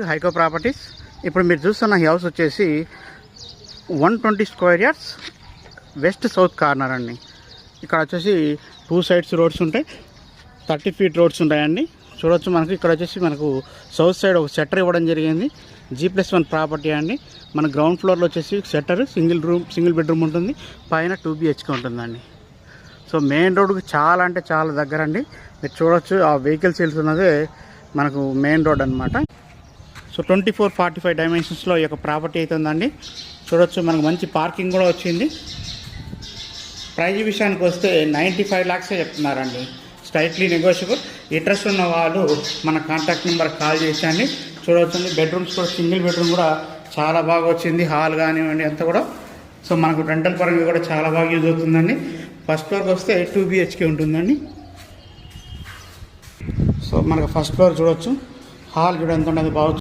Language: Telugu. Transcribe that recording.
హైకో ప్రాపర్టీస్. ఇప్పుడు మీరు చూస్తున్న ఈ హౌస్ వచ్చేసి 120 square yards west south corner అండి. ఇక్కడ వచ్చేసి 2 సైడ్స్ రోడ్స్ ఉంటాయి, 30 ఫీట్ రోడ్స్ ఉంటాయండి. చూడొచ్చు మనకు ఇక్కడ వచ్చేసి మనకు సౌత్ సైడ్ ఒక షట్టర్ ఇవ్వడం జరిగింది. G+1 ప్రాపర్టీ అండి. మన గ్రౌండ్ ఫ్లోర్లో వచ్చేసి షట్టర్, సింగిల్ బెడ్రూమ్ ఉంటుంది, పైన 2 BHK ఉంటుందండి. సో మెయిన్ రోడ్కి చాలా అంటే చాలా దగ్గర అండి. మీరు చూడొచ్చు ఆ వెహికల్స్ వెళ్తున్నదే మనకు మెయిన్ రోడ్ అనమాట. సో 24-45 డైమెన్షన్స్లో ఈ యొక్క ప్రాపర్టీ అవుతుందండి. చూడొచ్చు మనకు మంచి పార్కింగ్ కూడా వచ్చింది. ప్రైజ్ విషయానికి వస్తే 95 lakhs చెప్తున్నారండి. Straightly negotiable. ఇంట్రెస్ట్ ఉన్న వాళ్ళు మన కాంటాక్ట్ నెంబర్ కాల్ చేసండి. చూడవచ్చండి బెడ్రూమ్స్ కూడా సింగిల్ బెడ్రూమ్ కూడా చాలా బాగా వచ్చింది. హాల్ కానివ్వండి అంతా కూడా. సో మనకు రెంటల్ పరంగా కూడా చాలా బాగా యూజ్ అవుతుందండి. ఫస్ట్ ఫ్లోర్కి వస్తే 2 BHK ఉంటుందండి. సో మనకు ఫస్ట్ ఫ్లోర్ చూడవచ్చు, హాల్ కూడా ఎంత ఉండదు బాగా